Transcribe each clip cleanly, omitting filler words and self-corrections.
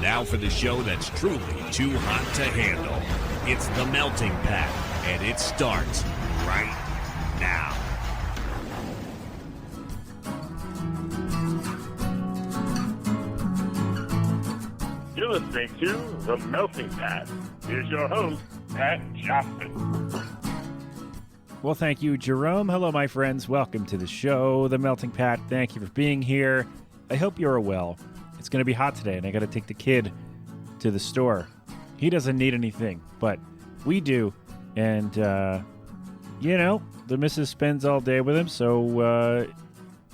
Now for the show that's truly too hot to handle. It's The Melting Pat, and it starts right now. You're listening to The Melting Pat. Here's your host, Pat Johnson. Well, thank you, Jerome. Hello, my friends. Welcome to the show, The Melting Pat. Thank you for being here. I hope you're well. It's going to be hot today, and I got to take the kid to the store. He doesn't need anything, but we do. And, the missus spends all day with him, so I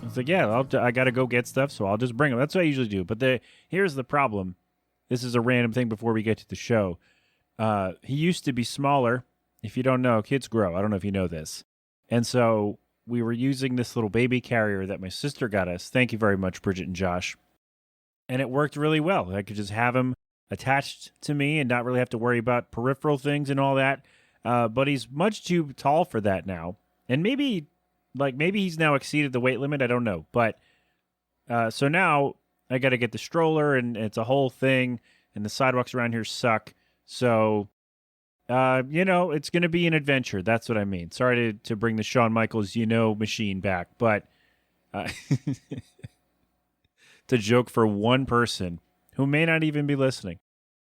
was like, yeah, I got to go get stuff, so I'll just bring him. That's what I usually do. But here's the problem. This is a random thing before we get to the show. He used to be smaller. If you don't know, kids grow. I don't know if you know this. And so we were using this little baby carrier that my sister got us. Thank you very much, Bridget and Josh. And it worked really well. I could just have him attached to me and not really have to worry about peripheral things and all that. But he's much too tall for that now. And maybe he's now exceeded the weight limit. I don't know. But so now I got to get the stroller, and it's a whole thing. And the sidewalks around here suck. So, it's going to be an adventure. That's what I mean. Sorry to bring the Shawn Michaels, machine back. But it's a joke for one person who may not even be listening.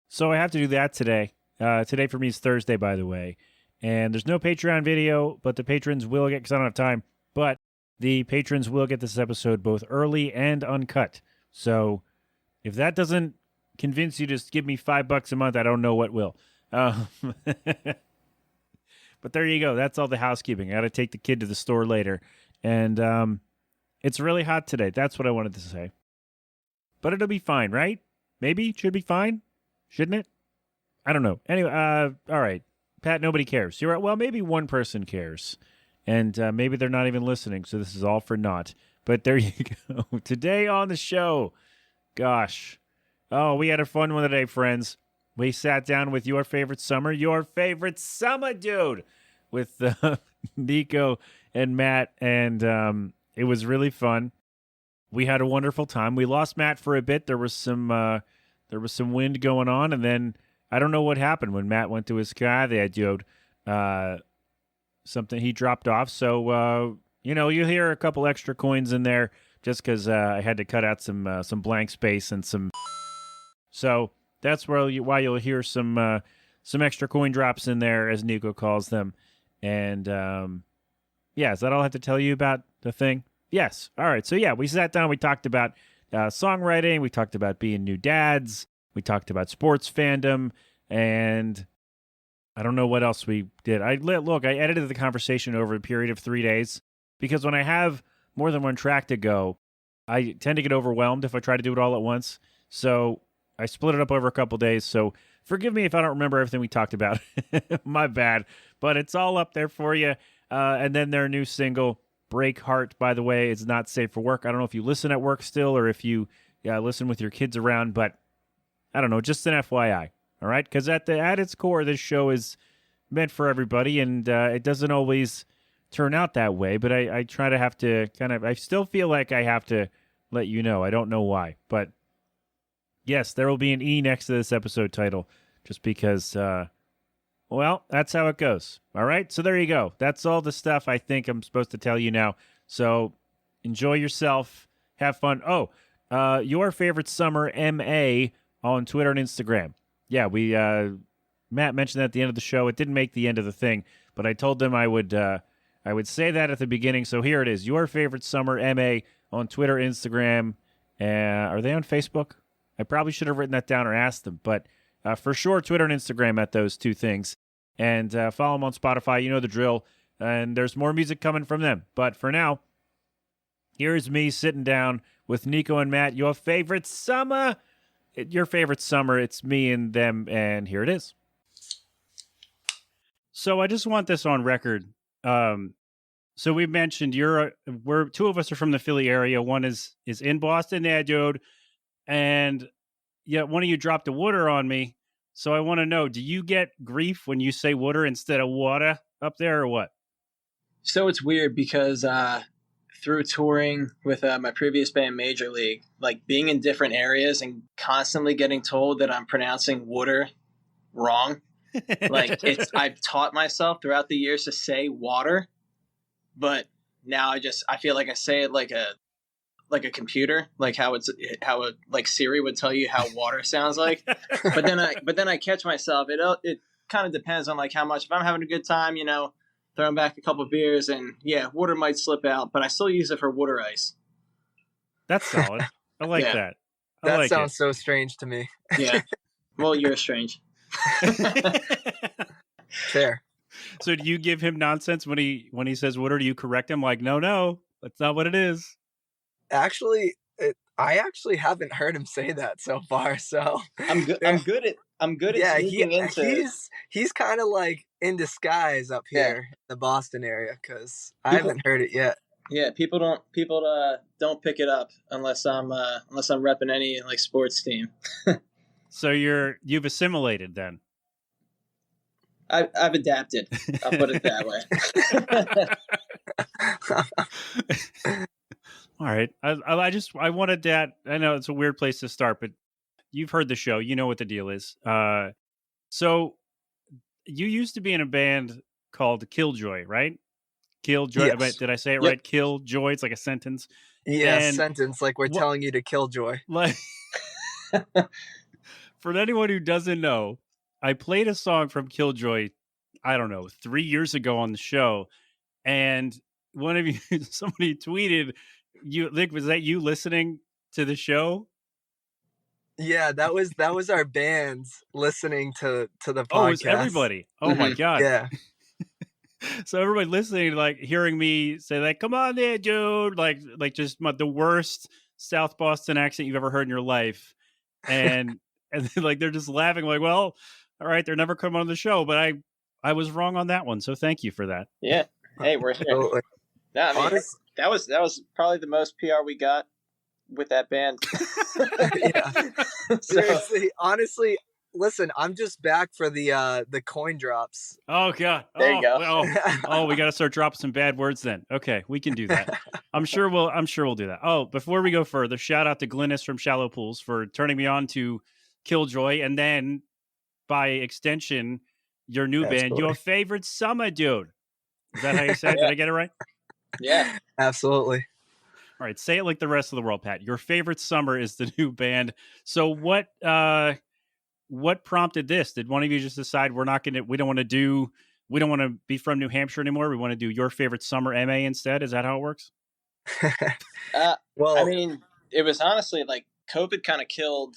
So I have to do that today. Today for me is Thursday, by the way. And there's no Patreon video, but the patrons will get, because I don't have time, but the patrons will get this episode both early and uncut. So if that doesn't convince you to give me $5 a month, I don't know what will. But there you go. That's all the housekeeping. I got to take the kid to the store later. And it's really hot today. That's what I wanted to say. But it'll be fine, right? Maybe. Should be fine. Shouldn't it? I don't know. Anyway, all right. Pat, nobody cares. You're right. Well, maybe one person cares. And maybe they're not even listening, so this is all for naught. But there you go. Today on the show, gosh. Oh, we had a fun one today, friends. We sat down with your favorite summer dude, with Nico and Matt, and it was really fun. We had a wonderful time. We lost Matt for a bit. There was some wind going on, and then I don't know what happened when Matt went to his car. They had something he dropped off. So you'll hear a couple extra coins in there just because I had to cut out some blank space and some. So that's why you'll hear some extra coin drops in there, as Nico calls them. And is that all I have to tell you about the thing? Yes. All right. So yeah, we sat down. We talked about songwriting. We talked about being new dads. We talked about sports fandom, and I don't know what else we did. I edited the conversation over a period of 3 days because when I have more than one track to go, I tend to get overwhelmed if I try to do it all at once. So I split it up over a couple days. So forgive me if I don't remember everything we talked about. My bad. But it's all up there for you. And then their new single, Break Heart, by the way, is not safe for work. I don't know if you listen at work still or if you listen with your kids around, but I don't know, just an FYI, all right? Because at its core, this show is meant for everybody, and it doesn't always turn out that way, but I try to have to I still feel like I have to let you know. I don't know why, but yes, there will be an E next to this episode title, just because, that's how it goes, all right? So there you go. That's all the stuff I think I'm supposed to tell you now. So enjoy yourself. Have fun. Oh, your favorite summer, MA, on Twitter and Instagram. Yeah, Matt mentioned that at the end of the show. It didn't make the end of the thing, but I told them I would say that at the beginning. So here it is. Your favorite summer, MA, on Twitter, Instagram. Are they on Facebook? I probably should have written that down or asked them, but for sure, Twitter and Instagram at those two things. And follow them on Spotify. You know the drill. And there's more music coming from them. But for now, here's me sitting down with Nico and Matt. Your favorite summer. It's me and them, and here it is. So I just want this on record. So we mentioned we're two of us are from the Philly area. One is in Boston, dude, and one of you dropped a water on me. So I want to know, do you get grief when you say water instead of water up there, or what? So it's weird because through touring with my previous band, Major League, like being in different areas and constantly getting told that I'm pronouncing water wrong. Like I've taught myself throughout the years to say water, but now I feel like I say it like a computer, like how like Siri would tell you how water sounds like. but then I catch myself. It kind of depends on like how much. If I'm having a good time, throwing back a couple of beers, and yeah, water might slip out, but I still use it for water ice. That's solid. I like that. That sounds so strange to me. Yeah. Well, you're strange. Fair. So do you give him nonsense when he says water? Do you correct him like, no, that's not what it is? Actually, I actually haven't heard him say that so far. So I'm good at sneaking into. He's kind of like in disguise up here in the Boston area, because I haven't heard it yet. Yeah, people don't pick it up unless I'm repping any like sports team. So you've assimilated then. I've adapted. I'll put it that way. All right. I wanted that. I know it's a weird place to start, but you've heard the show. You know what the deal is. So you used to be in a band called Killjoy, right? Killjoy. Yes. Did I say it right? Killjoy. It's like a sentence. Yeah, sentence. Like we're telling you to kill joy. Like, for anyone who doesn't know, I played a song from Killjoy, I don't know, 3 years ago on the show, and one of you, somebody tweeted, was that you listening to the show? Yeah, that was our bands listening to the podcast. Oh, it was everybody. Oh my God. Yeah. So everybody listening, like hearing me say like, come on there, dude. Like just the worst South Boston accent you've ever heard in your life. And then, like, they're just laughing like, well, all right, they're never coming on the show, but I was wrong on that one. So thank you for that. Yeah. Hey, we're here. No, I mean, that was probably the most PR we got with that band. Yeah. Seriously, honestly, listen, I'm just back for the coin drops. Oh God. There you go. We got to start dropping some bad words then. Okay, we can do that. I'm sure we'll do that. Oh, before we go further, shout out to Glynis from Shallow Pools for turning me on to Killjoy, and then by extension, your new band, Your Favorite Summer Dude. Is that how you said it? Did I get it right? Yeah. Absolutely. All right, say it like the rest of the world, Pat. Your Favorite Summer is the new band. So what prompted this? Did one of you just decide we don't want to be from New Hampshire anymore? We want to do Your Favorite Summer MA instead? Is that how it works? Well, I mean, it was honestly like COVID kind of killed,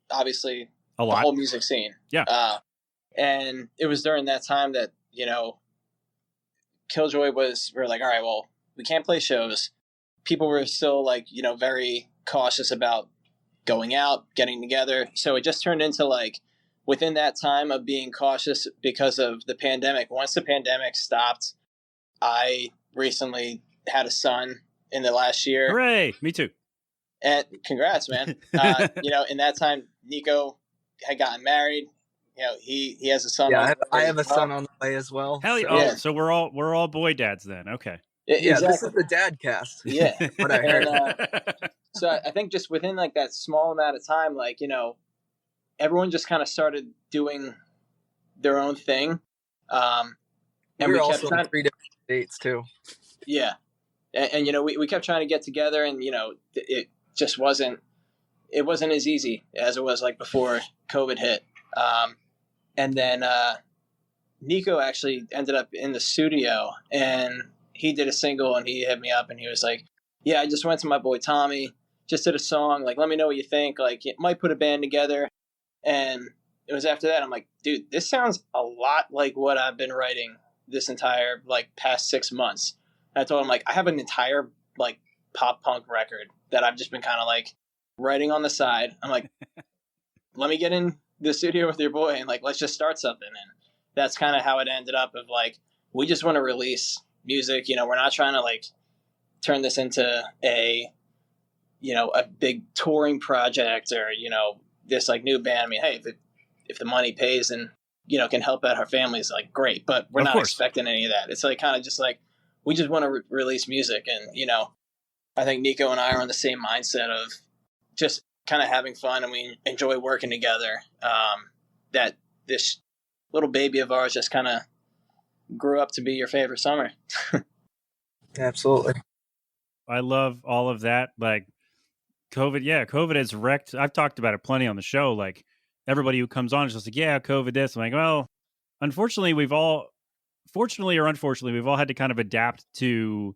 obviously, the whole music scene. Yeah. And it was during that time that, Killjoy we're like, all right, well, we can't play shows. People were still like, very cautious about going out, getting together. So it just turned into like, within that time of being cautious because of the pandemic, once the pandemic stopped, I recently had a son in the last year. Hooray! Me too. And congrats, man. In that time, Nico had gotten married. He has a son. Yeah, I have a son on the way as well. Hell yeah! So we're all boy dads then. Okay. Yeah, exactly. This is the dad cast. Yeah. What I heard. So I think just within like that small amount of time, like, everyone just kind of started doing their own thing. And we also in 3 different states too. Yeah. And we kept trying to get together, and, it just wasn't as easy as it was like before COVID hit. And then Nico actually ended up in the studio, and he did a single, and he hit me up, and he was like, yeah, I just went to my boy Tommy, just did a song, like, let me know what you think, like, it might put a band together. And it was after that, I'm like, dude, this sounds a lot like what I've been writing this entire, like, past 6 months. And I told him, like, I have an entire, like, pop punk record that I've just been kind of, like, writing on the side. I'm like, let me get in the studio with your boy, and, like, let's just start something. And that's kind of how it ended up, of, like, we just want to release music. We're not trying to, like, turn this into a big touring project or, this, like, new band. I mean, hey, if the money pays and, can help out our families, like, great. But we're not expecting any of that. It's, like, kind of just, like, we just want to release music. And, I think Nico and I are on the same mindset of just kind of having fun, and we enjoy working together. That this little baby of ours just kind of grew up to be your favorite summer. Absolutely. I love all of that. Like COVID has wrecked. I've talked about it plenty on the show. Like everybody who comes on is just like, yeah, COVID this. I'm like, well, unfortunately, fortunately or unfortunately, we've all had to kind of adapt to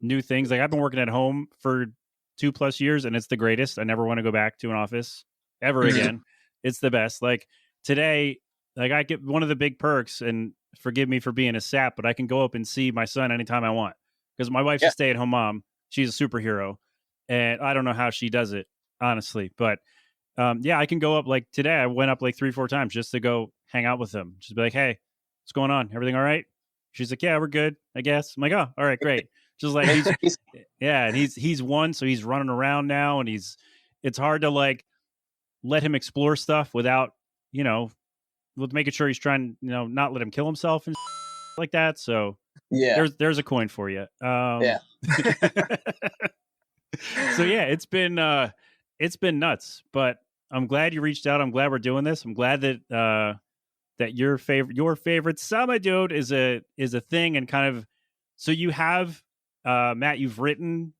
new things. Like I've been working at home for 2+ years and it's the greatest. I never want to go back to an office ever again. It's the best. Like today, like I get one of the big perks, and forgive me for being a sap, but I can go up and see my son anytime I want because my wife's a stay-at-home mom. She's a superhero, and I don't know how she does it, honestly. But I can go up. Like today, I went up like 3-4 times just to go hang out with him. Just be like, hey, what's going on? Everything all right? She's like, yeah, we're good, I guess. I'm like, oh, all right, great. Just like and he's one, so he's running around now, and it's hard to like let him explore stuff without, with making sure he's trying, not let him kill himself and like that. So there's a coin for you. Yeah. So yeah, it's been nuts, but I'm glad you reached out. I'm glad we're doing this. I'm glad that that your favorite summer dude is a thing, and kind of, so you have Matt, you've written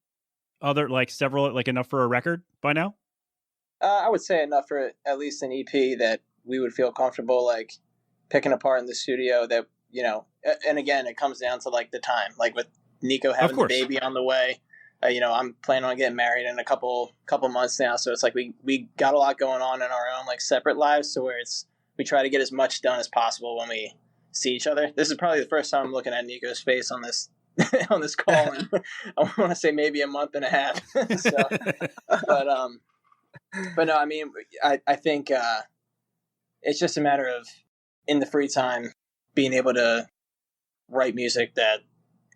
other like several, like enough for a record by now. I would say enough for at least an EP that we would feel comfortable like picking apart in the studio. That and again, it comes down to like the time. Like with Nico having the baby on the way, I'm planning on getting married in a couple months now. So it's like we got a lot going on in our own like separate lives. So where we try to get as much done as possible when we see each other. This is probably the first time I'm looking at Nico's face on this on this call, and I want to say maybe a month and a half. But no, I mean, I think it's just a matter of in the free time being able to write music that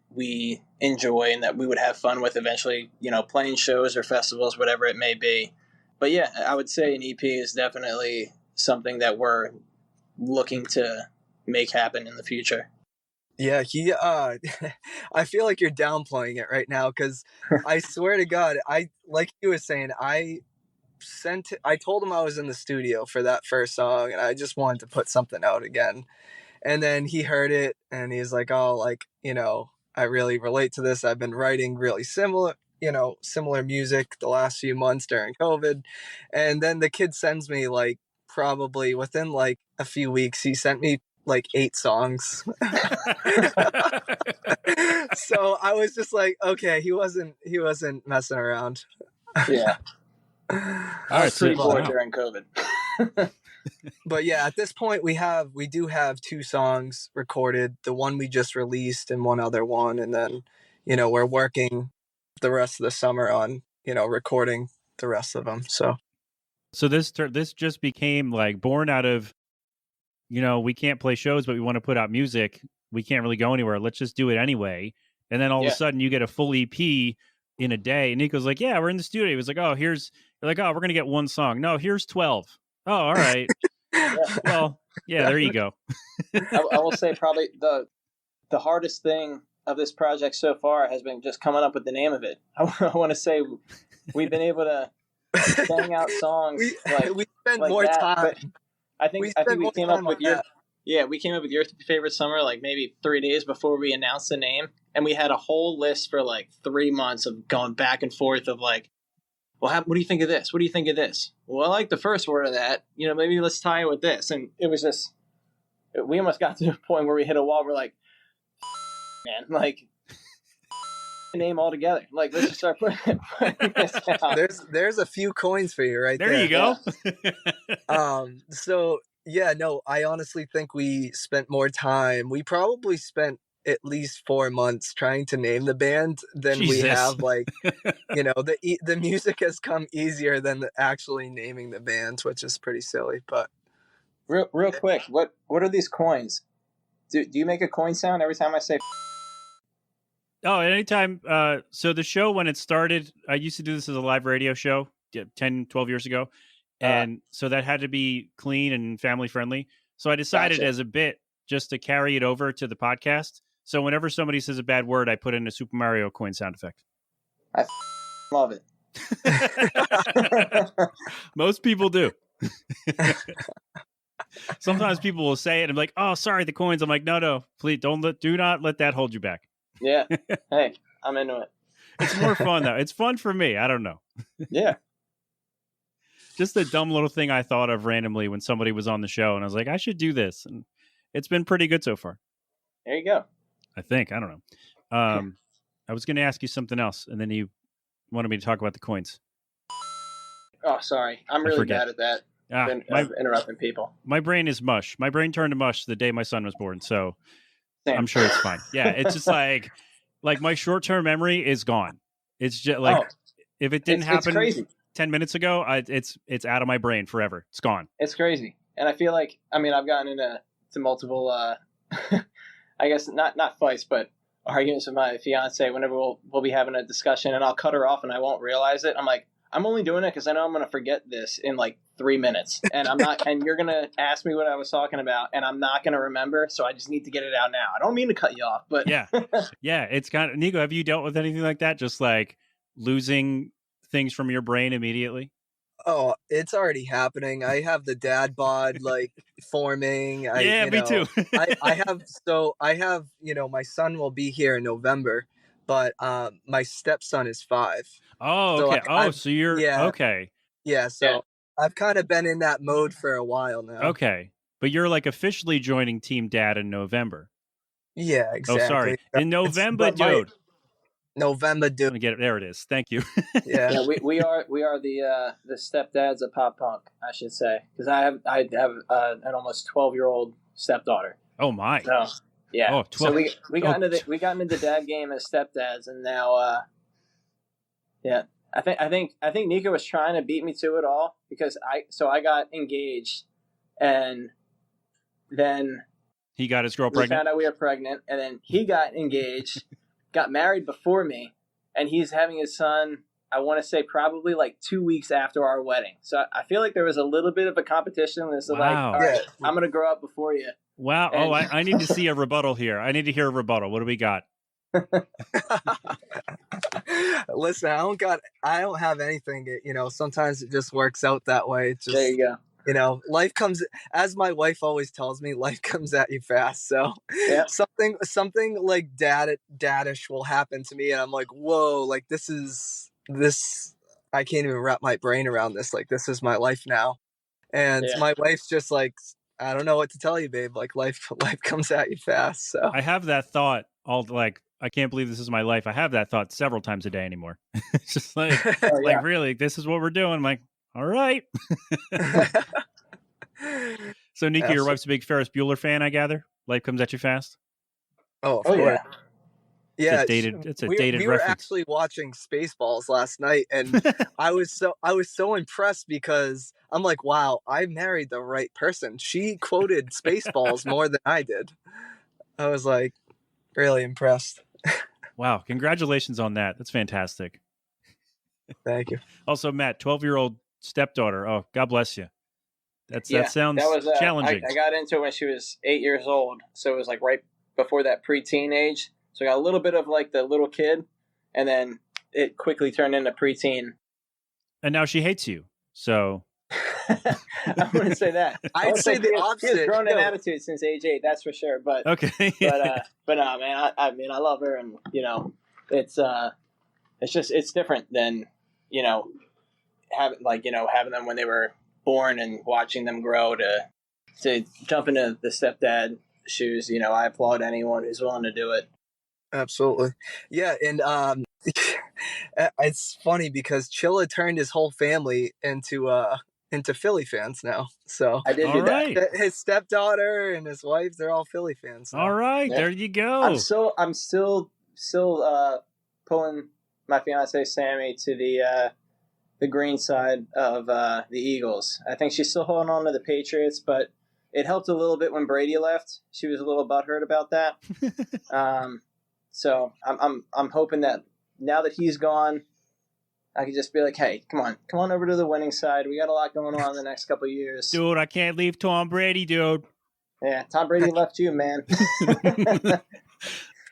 we enjoy and that we would have fun with eventually, playing shows or festivals, whatever it may be. But yeah, I would say an EP is definitely something that we're looking to make happen in the future. Yeah, I feel like you're downplaying it right now, because I swear to God, like you were saying, I told him I was in the studio for that first song, and I just wanted to put something out again. And then he heard it, and he's like, oh, like, I really relate to this. I've been writing really similar music the last few months during COVID. And then the kid sends me like probably within like a few weeks, he sent me like 8 songs. So I was just like, okay, he wasn't messing around. Yeah. I was pretty bored during COVID. But yeah, at this point we do have 2 songs recorded, the one we just released and one other one, and then we're working the rest of the summer on recording the rest of them. So this just became like born out of, we can't play shows, but we want to put out music. We can't really go anywhere. Let's just do it anyway. And then all of a sudden you get a full EP in a day. And Nico's like, yeah, we're in the studio. He was like, oh, you're like, oh, we're going to get 1 song. No, here's 12. Oh, all right. Well, yeah, there you go. I will say probably the hardest thing of this project so far has been just coming up with the name of it. I want to say we've been able to bang out songs. We spent like more that, time. I think we came up with your favorite summer like maybe 3 days before we announced the name, and we had a whole list for like 3 months of going back and forth of like, well, what do you think of this? What do you think of this? Well, I like the first word of that. Maybe let's tie it with this. And it was just, we almost got to the point where we hit a wall. We're like, man, like, name all together. Like, let's just start putting this out. There's a few coins for you right there. There you go. So yeah, no, I honestly think we spent more time. We probably spent at least 4 months trying to name the band than we have like, the music has come easier than actually naming the band, which is pretty silly. But real quick, what are these coins? Do you make a coin sound every time I say? Oh, anytime. So the show, when it started, I used to do this as a live radio show 10, 12 years ago. And so that had to be clean and family friendly. So I decided as a bit just to carry it over to the podcast. So whenever somebody says a bad word, I put in a Super Mario coin sound effect. I love it. Most people do. Sometimes people will say it and be like, "Oh, sorry, the coins." I'm like, "No, please do not let that hold you back." Yeah. Hey, I'm into it. It's more fun though. It's fun for me. I don't know. Yeah. Just a dumb little thing I thought of randomly when somebody was on the show, and I was like, I should do this, and it's been pretty good so far. There you go. I think. I don't know. I was going to ask you something else, and then you wanted me to talk about the coins. Oh, sorry. I'm really bad at that. Interrupting people. My brain is mush. My brain turned to mush the day my son was born, so Same. I'm sure it's fine. Yeah, it's just like my short-term memory is gone. It's just like if it didn't happen 10 minutes ago, it's out of my brain forever. It's gone. It's crazy. And I feel like, I mean, I've gotten into multiple, I guess not fights, but arguments with my fiance whenever we'll be having a discussion, and I'll cut her off and I won't realize it. I'm like, I'm only doing it because I know I'm going to forget this in like 3 minutes, and I'm not, and you're going to ask me what I was talking about, and I'm not going to remember. So I just need to get it out now. I don't mean to cut you off, but yeah. It's kind of, Nico, have you dealt with anything like that? Just like losing things from your brain immediately? Oh, it's already happening. I have the dad bod like forming. Me too. I have, my son will be here in November, but my stepson is 5. Oh, okay. So you're okay. Yeah, so I've kind of been in that mode for a while now. Okay. But you're like officially joining Team Dad in November. Yeah, exactly. Oh, sorry. In November, dude. November, dude. Let me get it. There it is. Thank you. Yeah, we are the stepdads of pop punk, I should say, because I have an almost 12-year-old stepdaughter. Oh my! So yeah, oh, 12. So we got into the dad game as stepdads, and now I think Nico was trying to beat me to it all because I got engaged, and then he got his girl pregnant. We found out we were pregnant, and then he got engaged. Got married before me, and he's having his son, I want to say probably like 2 weeks after our wedding. So I feel like there was a little bit of a competition. This like, all right, I'm going to grow up before you. Wow. And I need to see a rebuttal here. I need to hear a rebuttal. What do we got? Listen, I don't have anything. Sometimes it just works out that way. It's just, there you go. Life comes, as my wife always tells me, life comes at you fast. So something like daddish will happen to me, and I'm like, whoa, like this. I can't even wrap my brain around this. Like, this is my life now, and my wife's just like, I don't know what to tell you, babe. Like life comes at you fast. So I have that thought I can't believe this is my life. I have that thought several times a day anymore. It's just like, like really, this is what we're doing. I'm like, all right. So, Nikki, your wife's a big Ferris Bueller fan, I gather. Life comes at you fast. Oh, of course. Yeah, it's a dated we reference. were actually watching Spaceballs last night, and I was so impressed because I'm like, wow, I married the right person. She quoted Spaceballs more than I did. I was like really impressed. Wow, congratulations on that. That's fantastic. Thank you. Also, Matt, 12-year-old stepdaughter. Oh, God bless you. That sounds challenging. I got into it when she was 8 years old, so it was like right before that preteen age. So I got a little bit of like the little kid, and then it quickly turned into preteen. And now she hates you. So I wouldn't say that. I'd say the opposite. She's grown in attitude since age 8, that's for sure. But okay, but no, man. I mean, I love her, and it's different than having them when they were born and watching them grow to jump into the stepdad shoes. I applaud anyone who's willing to do it. Absolutely. Yeah. And it's funny because Chilla turned his whole family into Philly fans now. So I did do that. His stepdaughter and his wife, they're all Philly fans now. All right. Yeah. There you go. I'm still pulling my fiance Sammy to the green side of the Eagles. I think she's still holding on to the Patriots, but it helped a little bit when Brady left. She was a little butthurt about that. So I'm hoping that now that he's gone, I could just be like, hey, come on over to the winning side. We got a lot going on in the next couple of years. Dude, I can't leave Tom Brady, dude. Yeah, Tom Brady left you, man.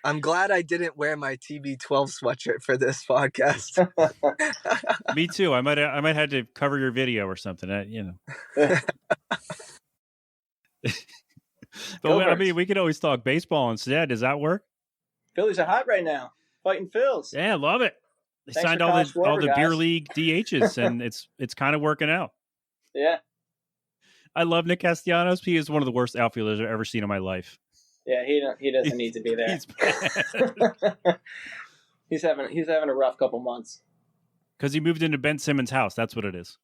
I'm glad I didn't wear my TB12 sweatshirt for this podcast. Me too. I might have to cover your video or something. But I mean, we could always talk baseball instead. Does that work? Phillies are hot right now. Fighting Phils. Yeah, I love it. They Thanks signed for all Kyle Schwarber, the beer guys. league DHs, and it's kind of working out. Yeah. I love Nick Castellanos. He is one of the worst outfielders I've ever seen in my life. Yeah, he doesn't need to be there. He's bad. he's having a rough couple months. Because he moved into Ben Simmons' house. That's what it is.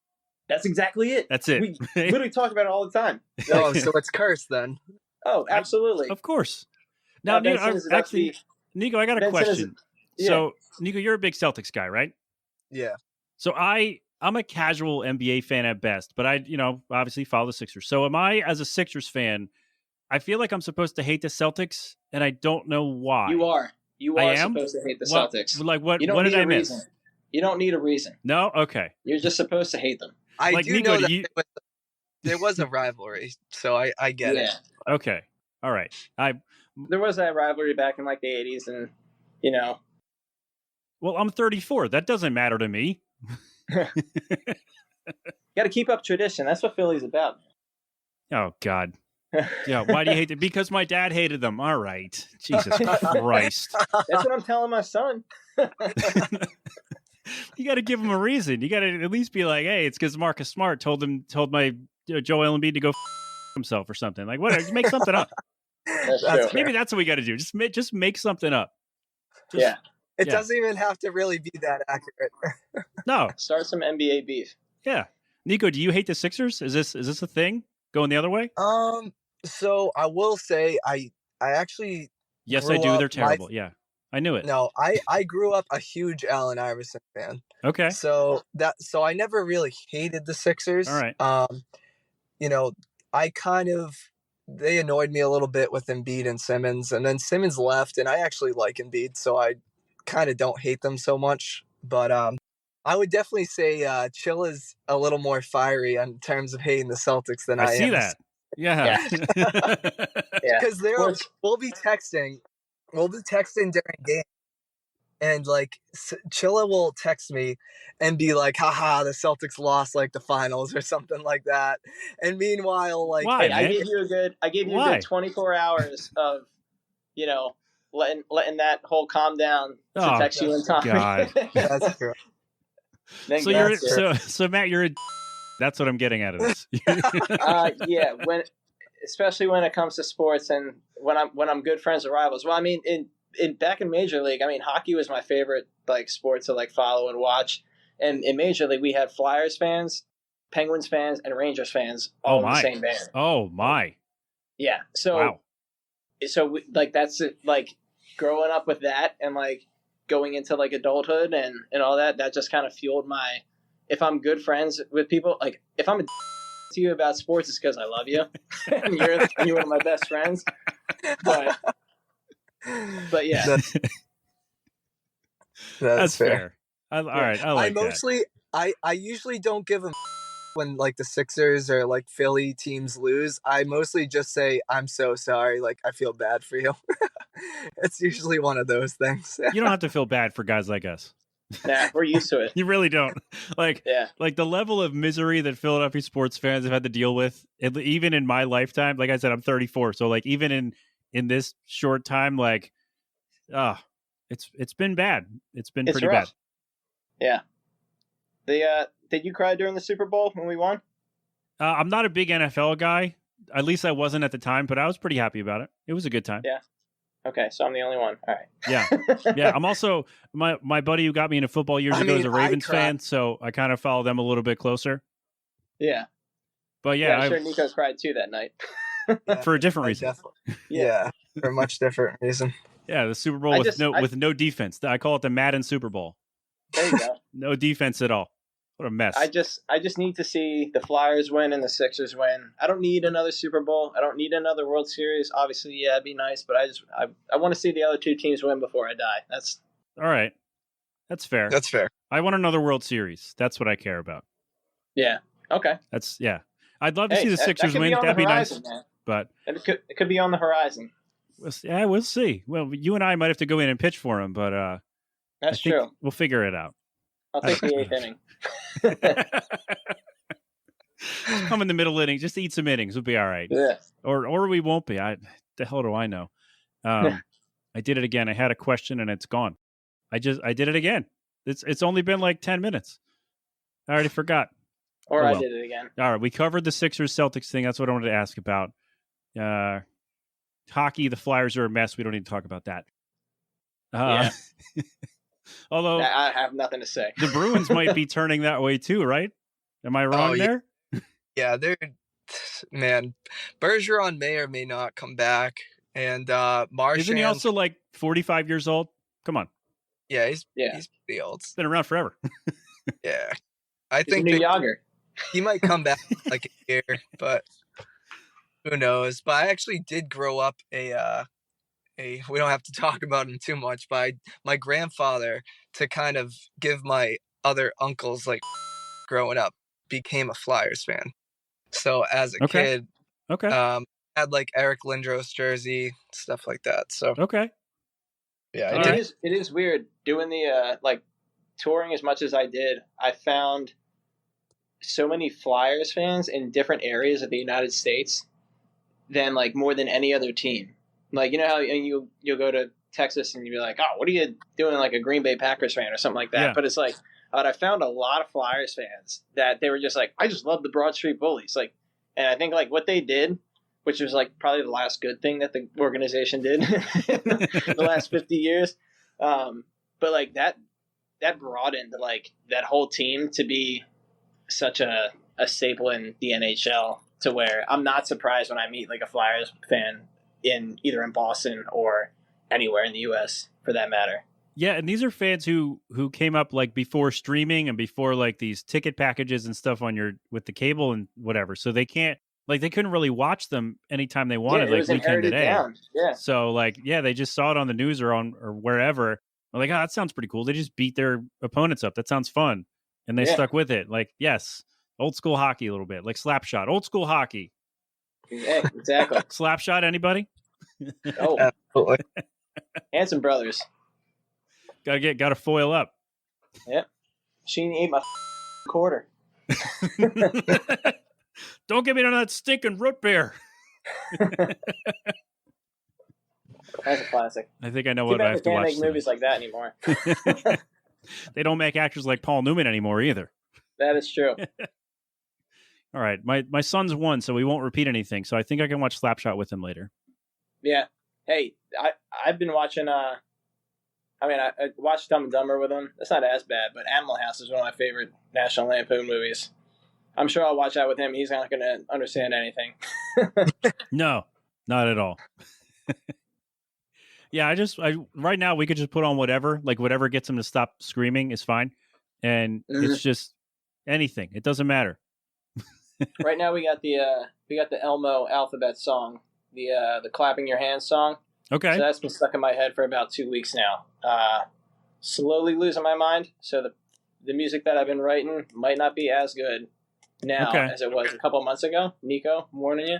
That's exactly it. That's it. We literally talk about it all the time. Oh, so it's cursed then. Oh, absolutely. Of course. Now, Ben Nico, Simmons is actually- Nico, I got a Ben Simmons question. is- So, Nico, you're a big Celtics guy, right? Yeah. So I'm a casual NBA fan at best, but I, obviously follow the Sixers. So am I, as a Sixers fan, I feel like I'm supposed to hate the Celtics, and I don't know why. You are. You I are am? supposed to hate the What- Celtics. Like what? You don't What need did I a miss? reason. You don't need a reason. No. Okay. You're just supposed to hate them. I Like, do Nico, know that do you- there was a rivalry, so I get Yeah. it. Okay. All right. There was that rivalry back in like the 80s, and Well, I'm 34. That doesn't matter to me. you got to keep up tradition. That's what Philly's about. Oh God. Yeah. Why do you hate it? Because my dad hated them. All right. Jesus Christ. That's what I'm telling my son. You got to give him a reason. You got to at least be like, hey, it's because Marcus Smart told my Joel Embiid to go himself or something. Like, whatever. Just make something up. That's That's true. Maybe that's what we got to do. Just make something up. Yeah. It Yeah. doesn't even have to really be that accurate. No. Start some NBA beef. Yeah. Nico, do you hate the Sixers? Is this a thing going the other way? So I will say I actually Yes, I grew do. up- They're terrible. Yeah. I knew it. no, I grew up a huge Allen Iverson fan. Okay. So I never really hated the Sixers. All right. I they annoyed me a little bit with Embiid and Simmons, and then Simmons left, and I actually like Embiid, so I kind of don't hate them so much. But I would definitely say Chill is a little more fiery in terms of hating the Celtics than I I see am. that. Yeah. Yeah. Because we'll be texting during game, and like Chilla will text me and be like, haha, the Celtics lost like the finals or something like that. And meanwhile, like, Why, Hey, I man? gave you a Why? good 24 hours of, letting that whole calm down to Oh, text you in time. God. that's true. Then So get you're after it. so Matt, you're a that's what I'm getting out of this. Yeah, especially when it comes to sports and when I'm good friends with rivals. Well, I mean, in back in Major League, I mean, hockey was my favorite like sport to like follow and watch. And in Major League, we had Flyers fans, Penguins fans, and Rangers fans all in the same band. Oh my. Yeah. So Wow. that's it, like growing up with that and like going into like adulthood and all that just kind of fueled my, if I'm good friends with people, like if I'm to you about sports, it's because I love you and you're one of my best friends. But yeah. That's fair. All right. I like that. I usually don't give them when like the Sixers or like Philly teams lose. I mostly just say, I'm so sorry. Like, I feel bad for you. It's usually one of those things. You don't have to feel bad for guys like us. Nah, we're used to it. You really don't. Like the level of misery that Philadelphia sports fans have had to deal with, even in my lifetime. Like I said, I'm 34, so like even in this short time, like, it's been bad. It's been pretty rough. bad. Yeah. Did you cry during the Super Bowl when we won? I'm not a big NFL guy. At least I wasn't at the time, but I was pretty happy about it. It was a good time. Yeah. Okay, so I'm the only one. All right. Yeah. Yeah. I'm also my buddy who got me into football years ago is a Ravens fan, so I kind of follow them a little bit closer. Yeah. But I'm sure Nico's cried too that night. For a different reason. Definitely. Yeah, for a much different reason. Yeah, the Super Bowl with no defense. I call it the Madden Super Bowl. There you go. No defense at all. What a mess. I just need to see the Flyers win and the Sixers win. I don't need another Super Bowl. I don't need another World Series. Obviously, yeah, it'd be nice, but I want to see the other two teams win before I die. That's all right. That's fair. That's fair. I want another World Series. That's what I care about. Yeah. Okay. I'd love to see the Sixers win. That'd be nice. Man. But it could be on the horizon. We'll see. Well, you and I might have to go in and pitch for him, but That's true. we'll figure it out. I'll take the 8th inning. Just come in the middle inning, just eat some innings. We'll be all right. Yeah. Or we won't be. The hell do I know? I did it again. I had a question and it's gone. I did it again. It's only been like 10 minutes. I already forgot. Or Oh, I well. did it again. All right, we covered the Sixers Celtics thing. That's what I wanted to ask about. Hockey, the Flyers are a mess. We don't need to talk about that. Yeah. Although I have nothing to say. the Bruins might be turning that way too, right? Am I wrong there? Yeah, man, Bergeron may or may not come back. And Marchand, Isn't he also like 45 years old? Come on. Yeah, he's pretty old. It's been around forever. Yeah. I He's think a new Yager. he might come back in like a year, but who knows? But I actually did grow up we don't have to talk about him too much, but my grandfather, to kind of give my other uncles like growing up, became a Flyers fan. So as a kid, had like Eric Lindros jersey, stuff like that. So yeah, it is weird doing the like touring as much as I did. I found so many Flyers fans in different areas of the United States than like more than any other team. Like, you know how you'll go to Texas and you'll be like, oh, what are you doing, like a Green Bay Packers fan or something like that? Yeah. But it's like, I found a lot of Flyers fans that they were just like, I just love the Broad Street Bullies. Like, and I think like what they did, which was like probably the last good thing that the organization did in the last 50 years. But like that broadened like that whole team to be such a staple in the NHL, to where I'm not surprised when I meet like a Flyers fan either in Boston or anywhere in the US for that matter. Yeah, and these are fans who came up like before streaming and before like these ticket packages and stuff with the cable and whatever. So they couldn't really watch them anytime they wanted, like weekend to day. Yeah. So like, they just saw it on the news or wherever. They're like, oh, that sounds pretty cool. They just beat their opponents up. That sounds fun. And they stuck with it. Like, yes, old school hockey a little bit, like Slapshot, old school hockey. Yeah, exactly. Slapshot, anybody? Oh, absolutely. Handsome Brothers. Gotta foil up. Yep. She ate my quarter. Don't get me on that stinking root beer. That's a classic. I think I know what I have to watch. They can't make movies like that anymore. They don't make actors like Paul Newman anymore either. That is true. All right, my son's 1, so we won't repeat anything. So I think I can watch Slapshot with him later. Yeah. Hey, I've been watching. I watched Dumb and Dumber with him. That's not as bad, but Animal House is one of my favorite National Lampoon movies. I'm sure I'll watch that with him. He's not going to understand anything. No, not at all. Yeah, right now we could just put on whatever gets him to stop screaming is fine, and it's just anything. It doesn't matter. Right now we got the Elmo alphabet song, the clapping your hands song. Okay, so that's been stuck in my head for about 2 weeks now. Slowly losing my mind. So the music that I've been writing might not be as good now as it was a couple months ago. Nico, I'm warning you.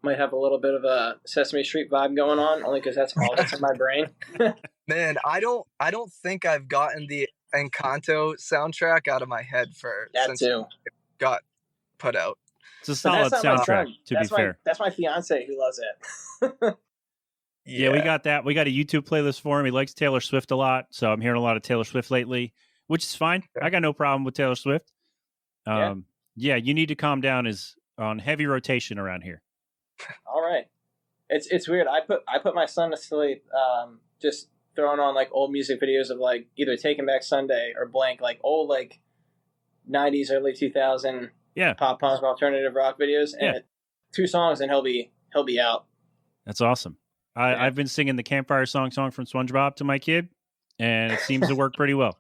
Might have a little bit of a Sesame Street vibe going on, only because that's all that's in my brain. Man, I don't think I've gotten the Encanto soundtrack out of my head since it got put out. It's a solid soundtrack, to be fair. That's my fiance who loves it. Yeah, we got that. We got a YouTube playlist for him. He likes Taylor Swift a lot, so I'm hearing a lot of Taylor Swift lately, which is fine. I got no problem with Taylor Swift. Yeah, You Need to Calm Down is on heavy rotation around here. All right. It's weird. I put my son to sleep just throwing on like old music videos of like either Taking Back Sunday or blank, like old like 90s, early 2000 pop punk alternative rock videos, and 2 songs and he'll be out. That's awesome. I've been singing the campfire song from SpongeBob to my kid, and it seems to work pretty well.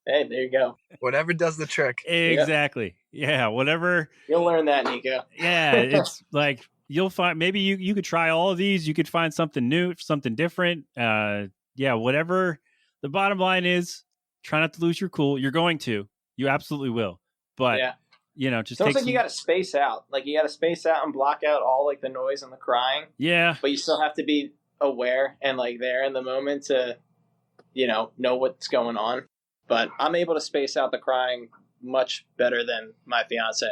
Hey, there you go. Whatever does the trick. Exactly. Yeah, whatever. You'll learn that, Nico. Yeah, it's like you'll find maybe you could try all of these. You could find something new, something different. Whatever. The bottom line is, try not to lose your cool. You're going to. You absolutely will. But just it's like you got to space out. Like you got to space out and block out all like the noise and the crying. Yeah. But you still have to be aware and like there in the moment to, know what's going on. But I'm able to space out the crying much better than my fiance.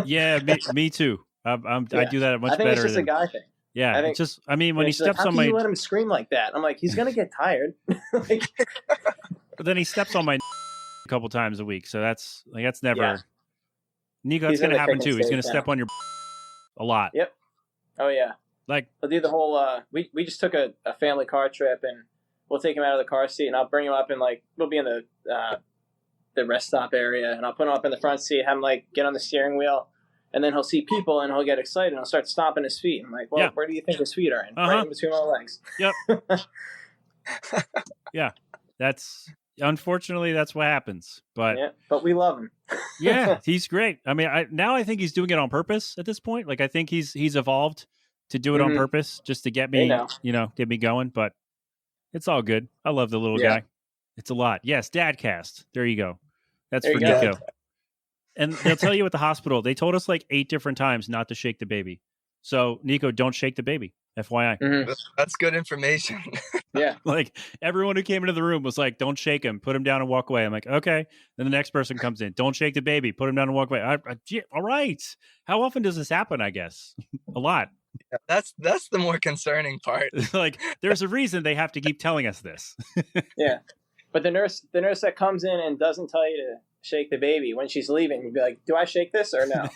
Yeah, me too. I do that much I think better. it's just a guy thing. Yeah, I think it's just. I mean, when he she's like, steps how on can my, you let him scream like that? I'm like, he's gonna get tired. Like, but then he steps on my a couple times a week, so that's never. Yeah. Nico, that's He's in gonna the happen kicking too. He's gonna stage step now. on your a lot. Yep. Oh yeah. Like, I'll do the whole. We just took a family car trip, and we'll take him out of the car seat, and I'll bring him up, and like we'll be in the rest stop area, and I'll put him up in the front seat, have him like get on the steering wheel, and then he'll see people, and he'll get excited, and he'll start stomping his feet. I'm like, well, Yeah. where do you think his feet are in? Uh-huh. Right in between my legs. Yep. Yeah, that's unfortunately that's what happens. But Yeah, but we love him. yeah, he's great. I mean, I think he's doing it on purpose at this point. Like, I think he's evolved to do it on Mhm. purpose just to get They me, know. get me going. But it's all good. I love the little Yeah. guy. It's a lot. Yes, Dadcast. There you go. That's There for you go. Nico. And they'll tell you at the hospital. They told us like 8 different times not to shake the baby. So Nico, don't shake the baby. FYI. Mhm. That's good information. Yeah. Like, everyone who came into the room was like, don't shake him, put him down and walk away. I'm like, okay. Then the next person comes in, don't shake the baby, put him down and walk away. Yeah, all right. How often does this happen? I guess a lot. That's the more concerning part. Like, there's a reason they have to keep telling us this. Yeah. But the nurse that comes in and doesn't tell you to shake the baby when she's leaving, you'd be like, do I shake this or no?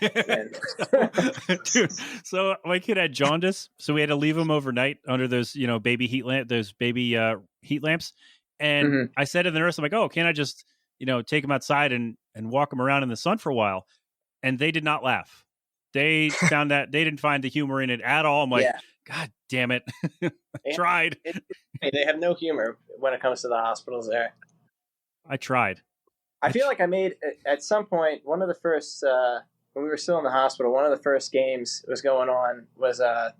Dude, so my kid had jaundice, so we had to leave him overnight under those, baby heat lamps. And Mhm. I said to the nurse, I'm like, oh, can't I just, take him outside and walk him around in the sun for a while? And they did not laugh. They found that they didn't find the humor in it at all. I'm like, Yeah. God damn it. I tried. They have no humor when it comes to the hospitals there. I tried. I feel like I made, at some point, one of the first, when we were still in the hospital, one of the first games that was going on was the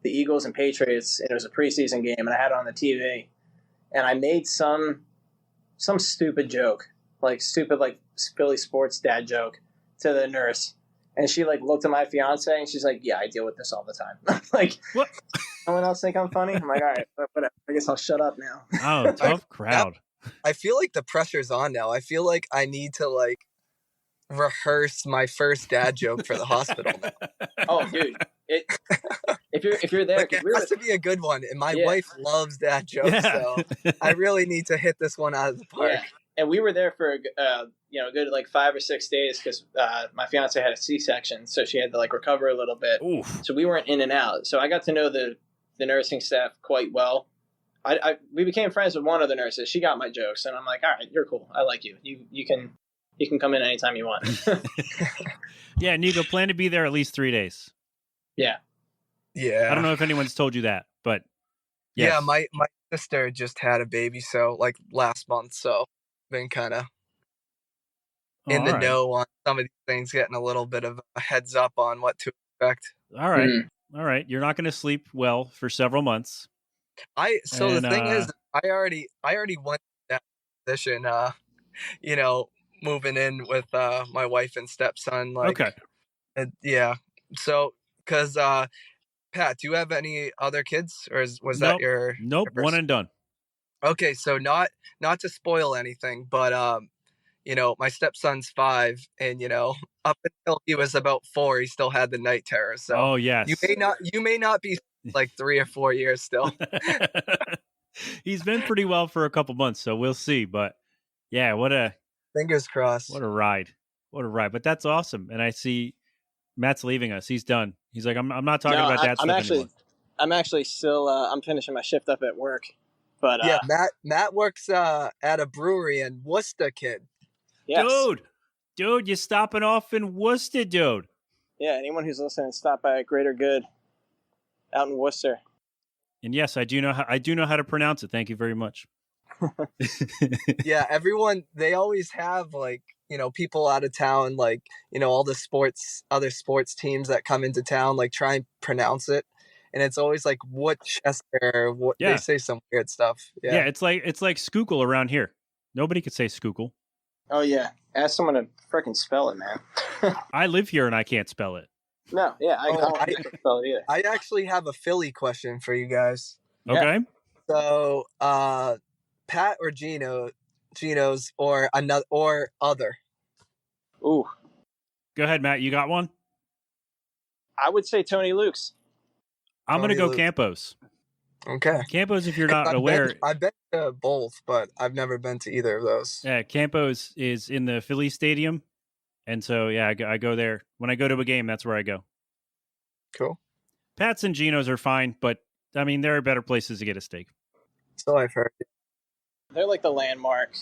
Eagles and Patriots, and it was a preseason game, and I had it on the TV. And I made some stupid joke, like Philly sports dad joke to the nurse. And she like looked at my fiance and she's like, yeah, I deal with this all the time. I'm like, what? Someone else think I'm funny? I'm like, all right, whatever. I guess I'll shut up now. Oh, tough crowd. I feel like the pressure's on now. I feel like I need to like rehearse my first dad joke for the hospital now. Oh, dude. If you're there, Like, it has to be a good one. And my wife loves dad jokes, so I really need to hit this one out of the park. Yeah. And we were there for a good like 5 or 6 days because my fiance had a C-section, so she had to like recover a little bit. Oof. So we weren't in and out. So I got to know the nursing staff quite well. We became friends with one of the nurses. She got my jokes, and I'm like, all right, you're cool. I like you. You can come in anytime you want. Yeah, Nico, plan to be there at least 3 days. Yeah. Yeah. I don't know if anyone's told you that, but yes. Yeah, my sister just had a baby, so like last month, so been kind of in the know on some of these things, getting a little bit of a heads up on what to expect. All right. Mm-hmm. All right. You're not going to sleep well for several months. The thing is, I already went in that position, moving in with my wife and stepson. Like, okay. Yeah. So, because Pat, do you have any other kids, or was that your? Nope. Your one and done. Okay, so not to spoil anything, but my stepson's 5, and up until he was about 4, he still had the night terrors. So oh yes, you may not be like 3 or 4 years still. He's been pretty well for a couple months, so we'll see. But yeah, fingers crossed. What a ride. But that's awesome. And I see Matt's leaving us. He's done. He's like, I'm not talking about that stuff anymore. I'm actually still I'm finishing my shift up at work. But yeah, Matt works at a brewery in Worcester, kid. Yes. Dude, you're stopping off in Worcester, dude. Yeah, anyone who's listening, stop by at Greater Good out in Worcester. And yes, I do know how to pronounce it. Thank you very much. Yeah, everyone, they always have like, people out of town, like, all the other sports teams that come into town, like try and pronounce it. And it's always like Worcester. They say some weird stuff. Yeah, it's like Schuylkill around here. Nobody could say Schuylkill. Oh yeah, ask someone to freaking spell it, man. I live here and I can't spell it. No, yeah, I can't spell it either. I actually have a Philly question for you guys. Yeah. Okay. So, Pat or Gino's or another or other. Ooh, Go ahead, Matt. You got one? I would say Tony Luke's. I'm going to Tony go Luke. Campos. Okay. Campos, if you're 'Cause not aware, I've been to both, but I've never been to either of those. yeah, Campos is in the Philly Stadium. And so, yeah, I go there. When I go to a game, that's where I go. Cool. Pat's and Geno's are fine, but, I mean, there are better places to get a steak. So I've heard. They're like the landmark,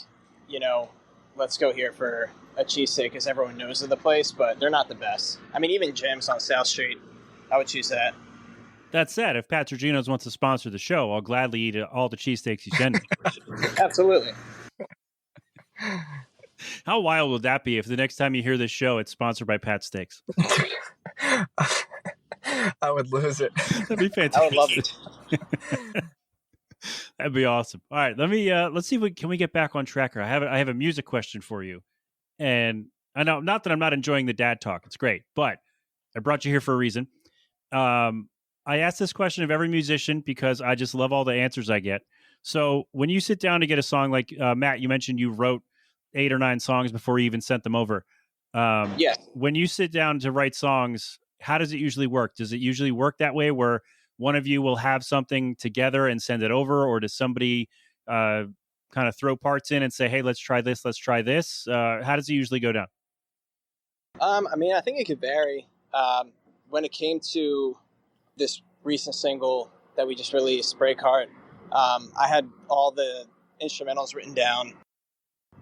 you know, let's go here for a cheesesteak because everyone knows of the place, but they're not the best. I mean, even Jim's on South Street, I would choose that. That said, if Pat's or Geno's wants to sponsor the show, I'll gladly eat all the cheesesteaks you send me. Absolutely. How wild would that be if the next time you hear this show, it's sponsored by Pat Steaks? I would lose it. That'd be fantastic. I would love it. That'd be awesome. All right, let's see if we can get back on track here. I have a music question for you, and I know not that I'm not enjoying the dad talk. It's great, but I brought you here for a reason. I ask this question of every musician because I just love all the answers I get. So when you sit down to get a song, like Matt, you mentioned you wrote 8 or 9 songs before you even sent them over. Yeah. When you sit down to write songs, how does it usually work? Does it usually work that way where one of you will have something together and send it over, or does somebody kind of throw parts in and say, hey, let's try this, let's try this? How does it usually go down? I mean, I think it could vary. When it came to this recent single that we just released, Spray Cart, I had all the instrumentals written down,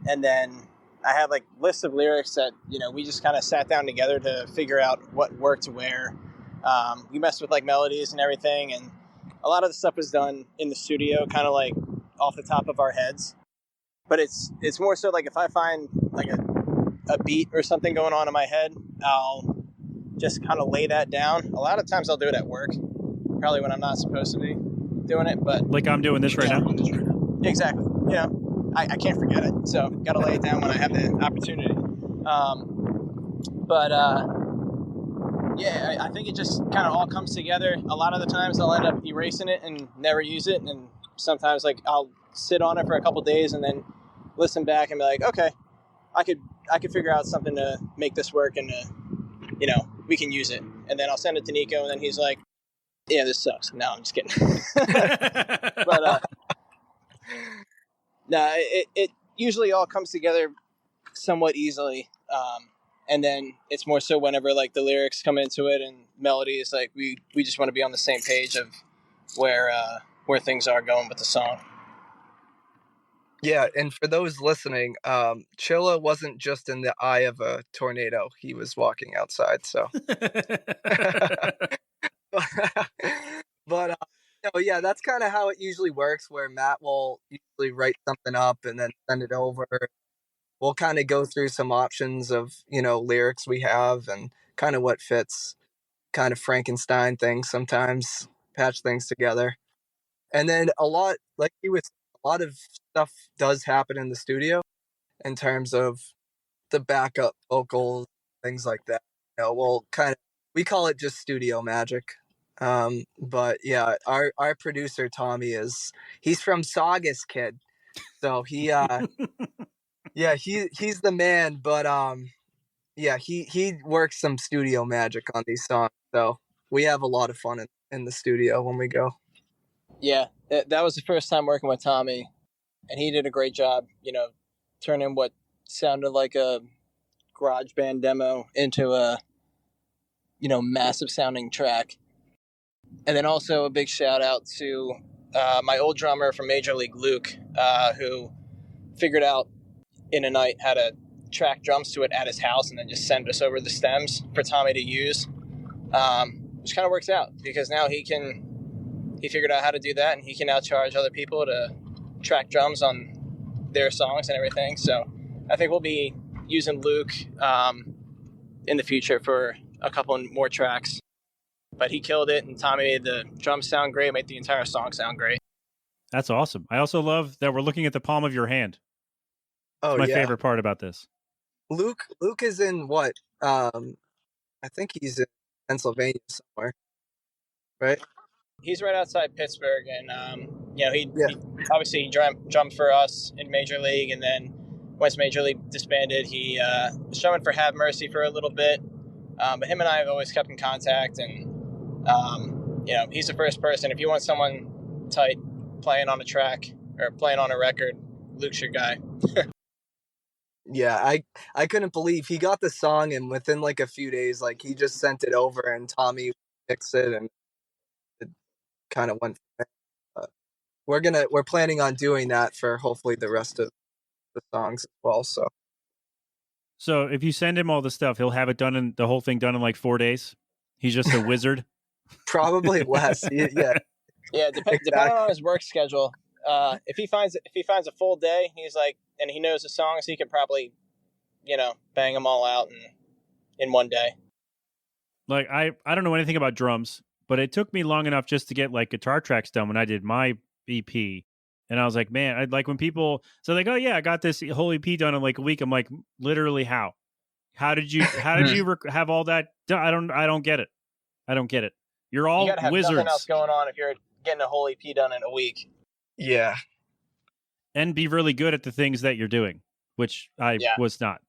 and then I had like lists of lyrics that, you know, we just kind of sat down together to figure out what worked where. We messed with like melodies and everything, and a lot of the stuff was done in the studio, kind of like off the top of our heads. But it's more so like if I find like a beat or something going on in my head, I'll just kind of lay that down. A lot of times I'll do it at work, probably when I'm not supposed to be doing it, but Like I'm doing this right now? exactly. You know, I can't forget it, so got to lay it down when I have the opportunity. Yeah, I think it just kind of all comes together. A lot of the times I'll end up erasing it and never use it, and sometimes like I'll sit on it for a couple days and then listen back and be like, okay, I could figure out something to make this work, and you know, we can use it. And then I'll send it to Nico, and then he's like, yeah, this sucks. No, I'm just kidding. But no, it usually all comes together somewhat easily. And then it's more so whenever like the lyrics come into it and melodies, like we just want to be on the same page of where things are going with the song. Yeah, and for those listening, Chilla wasn't just in the eye of a tornado. He was walking outside, so. But yeah, that's kind of how it usually works, where Matt will usually write something up and then send it over. We'll kind of go through some options of, you know, lyrics we have and kind of what fits, kind of Frankenstein things sometimes, patch things together. And then a lot of stuff does happen in the studio in terms of the backup vocals, things like that. You know, we call it just studio magic. But yeah, our producer Tommy he's from Saugus, kid. So he yeah, he's the man, but yeah, he works some studio magic on these songs. So we have a lot of fun in the studio when we go. Yeah, that was the first time working with Tommy, and he did a great job, you know, turning what sounded like a garage band demo into a, you know, massive sounding track. And then also a big shout out to my old drummer from Major League, Luke, who figured out in a night how to track drums to it at his house and then just send us over the stems for Tommy to use, which kind of works out because now he figured out how to do that, and he can now charge other people to track drums on their songs and everything. So I think we'll be using Luke in the future for a couple more tracks. But he killed it, and Tommy made the drums sound great, made the entire song sound great. That's awesome. I also love that we're looking at the palm of your hand. Oh, That's my favorite part about this. Luke is in what? I think he's in Pennsylvania somewhere, right? He's right outside Pittsburgh, and he Yeah. obviously he drummed for us in Major League, and then once Major League disbanded, he was drumming for Have Mercy for a little bit. But him and I have always kept in contact, and he's the first person. If you want someone tight playing on a track or playing on a record, Luke's your guy. Yeah, I couldn't believe he got the song, and within like a few days, like he just sent it over, and Tommy mixed it, and it kind of went from there. But we're planning on doing that for hopefully the rest of the songs as well. So if you send him all the stuff, he'll have it done in the whole thing done in like 4 days. He's just a wizard. Probably less. Yeah. Yeah, depending on his work schedule. If he finds a full day, he's like, and he knows the songs, he could probably, bang them all out in one day. Like I don't know anything about drums, but it took me long enough just to get like guitar tracks done when I did my EP. And I was like, man, I'd like when people so like, oh yeah, I got this whole EP done in like a week. I'm like, literally how? How did you have all that done? I don't get it. I don't get it. You're all you gotta have wizards. Nothing else going on if you're getting a whole EP done in a week. Yeah. And be really good at the things that you're doing, which I was not.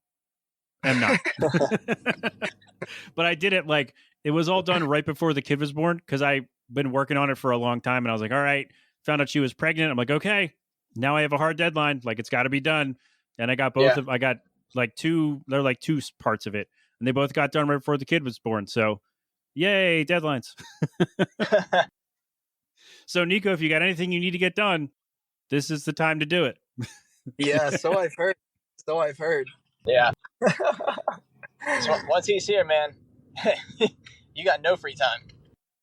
Am not. But I did it like it was all done right before the kid was born because I've been working on it for a long time, and I was like, all right, found out she was pregnant. I'm like, okay, now I have a hard deadline. Like it's got to be done. And I got both of I got like two. They're like two parts of it, and they both got done right before the kid was born. So, yay, deadlines. So, Nico, if you got anything you need to get done, this is the time to do it. Yeah, so I've heard. Yeah. So once he's here, man, you got no free time.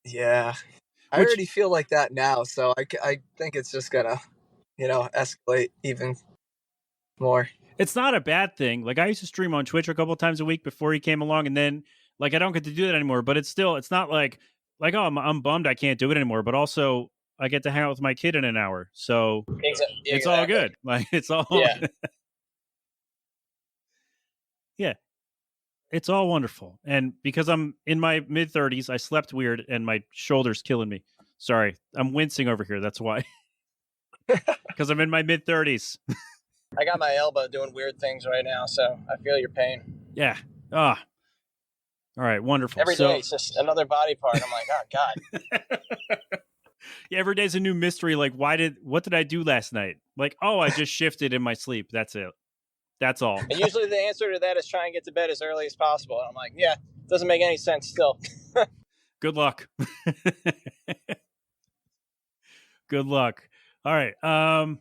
Yeah. I already feel like that now, so I think it's just gonna, escalate even more. It's not a bad thing. Like I used to stream on Twitch a couple times a week before he came along, and then like I don't get to do that anymore. But it's not like oh I'm bummed I can't do it anymore. But also I get to hang out with my kid in an hour, so it's all good. Like it's all yeah, it's all wonderful. And because I'm in my mid-30s, I slept weird, and my shoulder's killing me. Sorry, I'm wincing over here. That's why. Because I'm in my mid-30s. I got my elbow doing weird things right now, so I feel your pain. Yeah. All right, wonderful. Every day it's just another body part. I'm like, oh God. Yeah, every day's a new mystery. Like, what did I do last night? Like, oh, I just shifted in my sleep. That's it. That's all. And usually the answer to that is try and get to bed as early as possible. And I'm like, yeah, it doesn't make any sense still. Good luck. Good luck. All right. I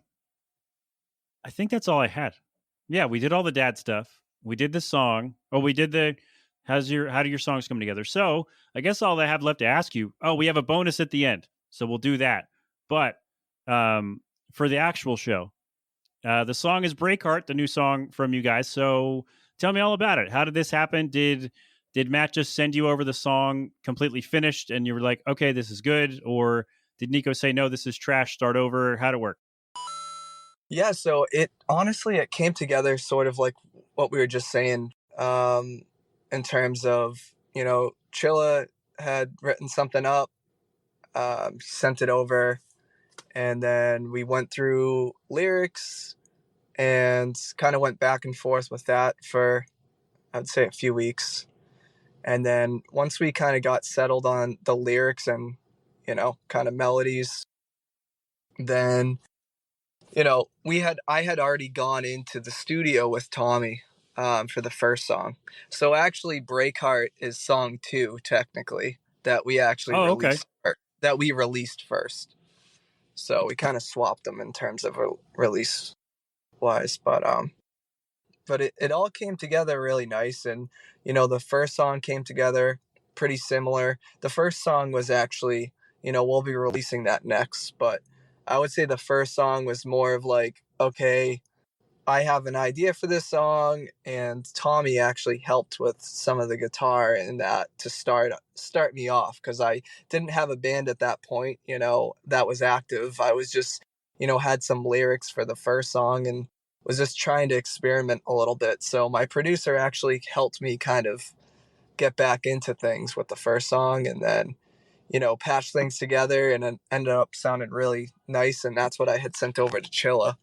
think that's all I had. Yeah, we did all the dad stuff. We did the song. Oh, we did the how do your songs come together? So I guess all I have left to ask you. Oh, we have a bonus at the end, so we'll do that. But for the actual show, the song is Breakheart, the new song from you guys. So tell me all about it. How did this happen? Did Matt just send you over the song completely finished, and you were like, okay, this is good, or did Nico say no, this is trash, start over? How'd it work? Yeah, so it came together sort of like what we were just saying, in terms of, Chilla had written something up, sent it over, and then we went through lyrics and kind of went back and forth with that for, I'd say, a few weeks. And then once we kind of got settled on the lyrics and, kind of melodies, then I had already gone into the studio with Tommy for the first song. So actually Breakheart is song 2 technically that we actually released first. So we kind of swapped them in terms of release wise, but it all came together really nice. And the first song came together pretty similar. The first song was actually, we'll be releasing that next, but I would say the first song was more of like, okay, I have an idea for this song, and Tommy actually helped with some of the guitar and that to start me off, because I didn't have a band at that point, that was active. I was just, had some lyrics for the first song and was just trying to experiment a little bit. So my producer actually helped me kind of get back into things with the first song, and then patch things together, and it ended up sounding really nice. And that's what I had sent over to Chilla,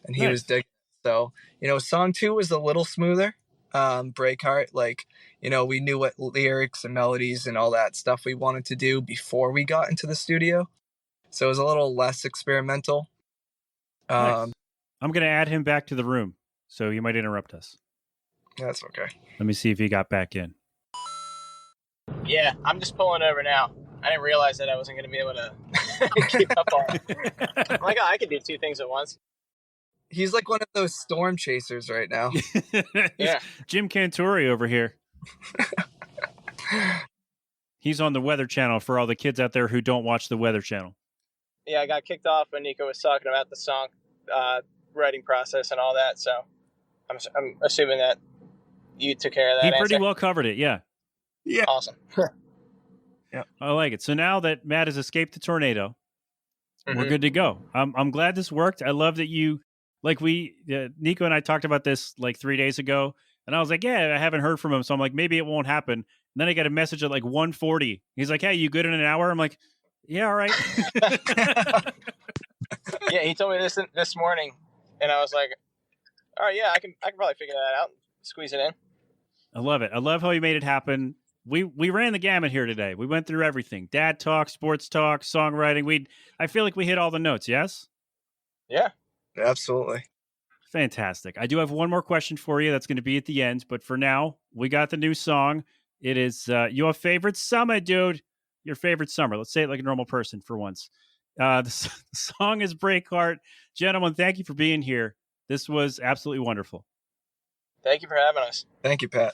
and he was digging it. So, song 2 was a little smoother. Breakheart, like, we knew what lyrics and melodies and all that stuff we wanted to do before we got into the studio. So it was a little less experimental. Nice. I'm going to add him back to the room, so you might interrupt us. That's okay. Let me see if he got back in. Yeah, I'm just pulling over now. I didn't realize that I wasn't going to be able to keep up on it. I'm like, I could do 2 things at once. He's like one of those storm chasers right now. Yeah. Jim Cantore over here. He's on the Weather Channel for all the kids out there who don't watch the Weather Channel. Yeah, I got kicked off when Nico was talking about the song writing process and all that, so I'm assuming that you took care of that. He pretty well covered it, yeah. Yeah. Awesome. Yeah, I like it. So now that Matt has escaped the tornado, we're good to go. I'm glad this worked. I love that you, Nico and I talked about this like 3 days ago, and I was like, yeah, I haven't heard from him, so I'm like, maybe it won't happen. And then I got a message at like 1:40. He's like, hey, you good in an hour? I'm like, yeah, all right. Yeah, he told me this morning, and I was like, all right, yeah, I can probably figure that out, squeeze it in. I love it. I love how you made it happen. We ran the gamut here today. We went through everything: dad talk, sports talk, songwriting. I feel like we hit all the notes. Yes. Yeah. Absolutely. Fantastic. I do have one more question for you. That's going to be at the end, but for now, we got the new song. It is your favorite summer, dude. Your favorite summer. Let's say it like a normal person for once. The song is Breakheart. Gentlemen, thank you for being here. This was absolutely wonderful. Thank you for having us. Thank you, Pat.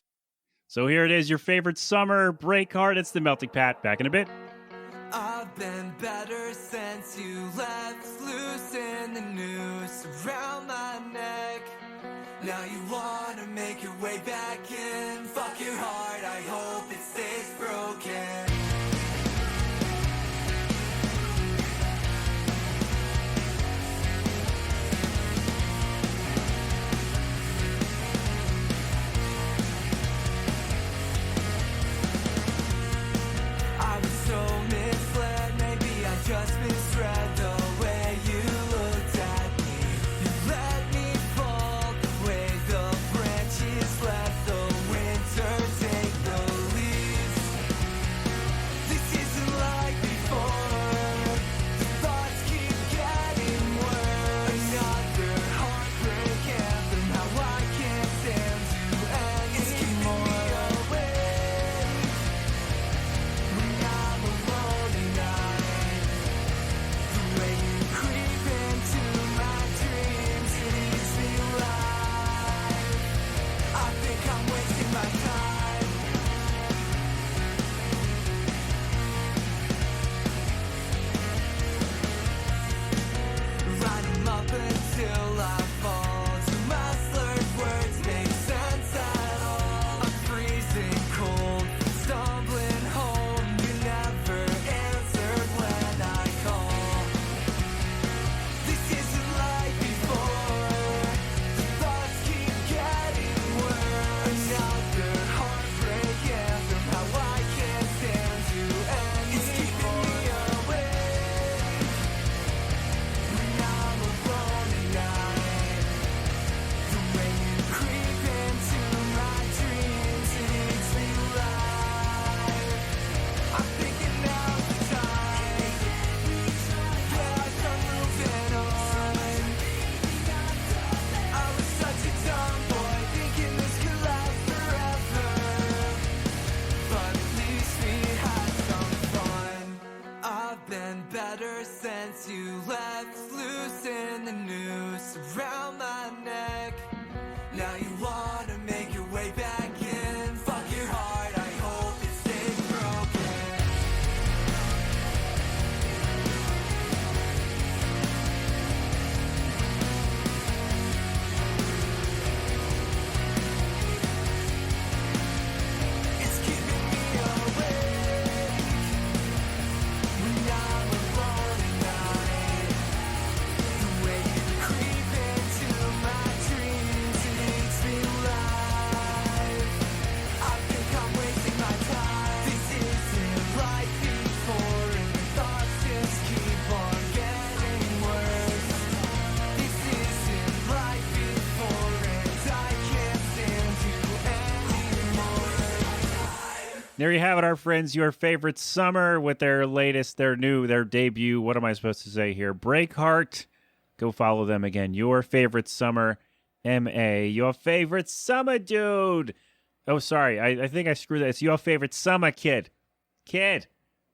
So here it is, your favorite summer, Breakheart. It's the Melting Pat. Back in a bit. I've been better since you left. Loosen the noose around my neck. Now you wanna make your way back in. Fuck your heart, I hope it stays broken. I was so misled, maybe I just misread the way you looked at me. You let me fall the way the branches let the winter take the leaves. This isn't like before, the thoughts keep getting worse. Another heartbreak anthem, how I can't stand to end anymore. When I'm alone at night, the way you creep into my dreams, it eats me alive. I think I'm wasting my time. Write 'em up until I fall. Do my slurred words make sense at all? I'm freezing cold, stumbling home. You never answered when I call. This isn't like before, the thoughts keep getting worse. Another heartbreak anthem, how I can't stand to end. It's keeping me awake when I'm alone at night. The way you creep into my dreams, it eats me alive. I'm thinking now's the time that I start moving on. I was such a dumb boy, thinking this could last forever, but at least we had some fun. I've been better since you left. Loosen the noose around my neck. Now you wanna make your way back in. Fuck your heart, I hope it stays broken. It's keeping me awake when I'm alone at night. There you have it, our friends. Your favorite summer with their latest, their debut. What am I supposed to say here? Breakheart. Go follow them again. Your favorite summer, MA. Your favorite summer dude. Oh, sorry. I think I screwed that. It's your favorite summer kid. Kid,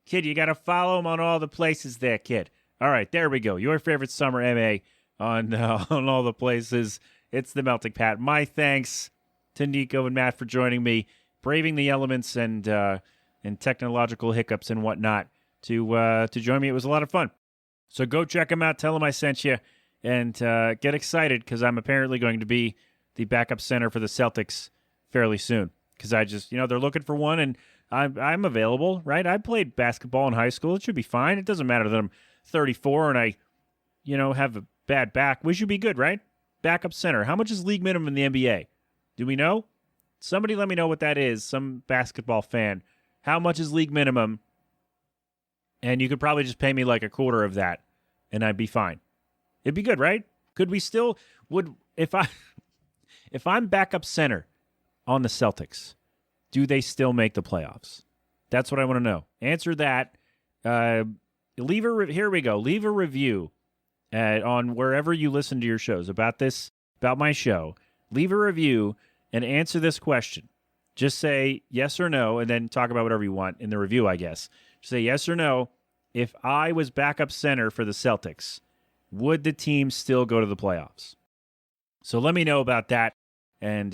you got to follow him on all the places there, kid. All right, there we go. Your favorite summer, MA, on all the places. It's the Melting Pat. My thanks to Nico and Matt for joining me, braving the elements and technological hiccups and whatnot to join me. It was a lot of fun. So go check them out. Tell them I sent you, and get excited because I'm apparently going to be the backup center for the Celtics fairly soon. Because I just, they're looking for one, and I'm available, right? I played basketball in high school. It should be fine. It doesn't matter that I'm 34 and I, have a bad back. We should be good, right? Backup center. How much is league minimum in the NBA? Do we know? Somebody let me know what that is. Some basketball fan. How much is league minimum? And you could probably just pay me like a quarter of that, and I'd be fine. It'd be good, right? Could we still if I'm backup center on the Celtics, do they still make the playoffs? That's what I want to know. Answer that. Here we go. Leave a review on wherever you listen to your shows about my show. Leave a review and answer this question. Just say yes or no, and then talk about whatever you want in the review, I guess. Just say yes or no. If I was backup center for the Celtics, would the team still go to the playoffs? So let me know about that. And,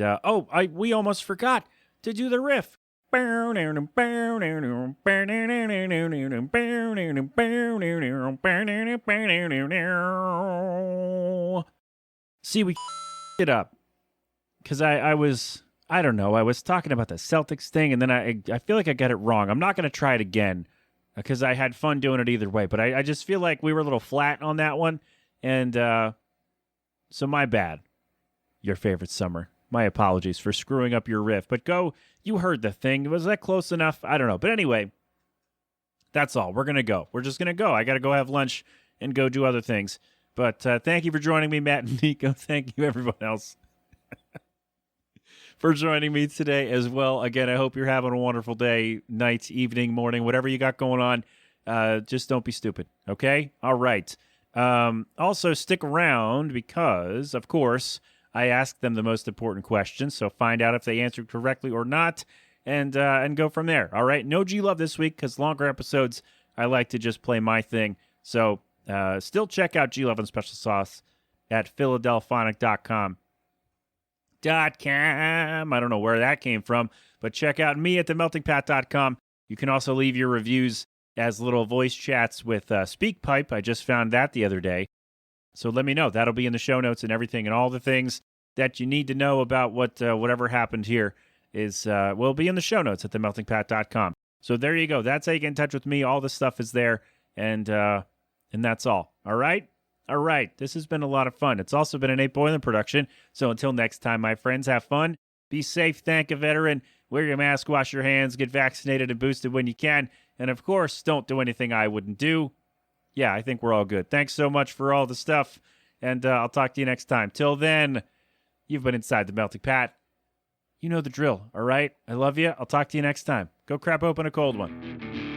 we almost forgot to do the riff. See, we it up because I was talking about the Celtics thing, and then I feel like I got it wrong. I'm not going to try it again because I had fun doing it either way, but I just feel like we were a little flat on that one, and so my bad. Your favorite summer. My apologies for screwing up your riff, but you heard the thing. Was that close enough? I don't know. But anyway, that's all. We're going to go. We're just going to go. I got to go have lunch and go do other things. But thank you for joining me, Matt and Nico. Thank you, everyone else, for joining me today as well. Again, I hope you're having a wonderful day, night, evening, morning, whatever you got going on. Just don't be stupid, okay? All right. Also, stick around because, of course, I asked them the most important questions, so find out if they answered correctly or not, and go from there. All right, no G-Love this week because longer episodes, I like to just play my thing. So still check out G-Love and Special Sauce at Philadelphonic.com. I don't know where that came from, but check out me at themeltingpat.com. You can also leave your reviews as little voice chats with SpeakPipe. I just found that the other day. So let me know. That'll be in the show notes and everything, and all the things that you need to know about whatever happened here will be in the show notes at themeltingpat.com. So there you go. That's how you get in touch with me. All the stuff is there, and that's all. All right? All right. This has been a lot of fun. It's also been an 8 Boiling production. So until next time, my friends, have fun. Be safe. Thank a veteran. Wear your mask. Wash your hands. Get vaccinated and boosted when you can. And, of course, don't do anything I wouldn't do. Yeah, I think we're all good. Thanks so much for all the stuff, and I'll talk to you next time. Till then, you've been inside the Melting Pat. You know the drill, all right? I love you. I'll talk to you next time. Go crap open a cold one.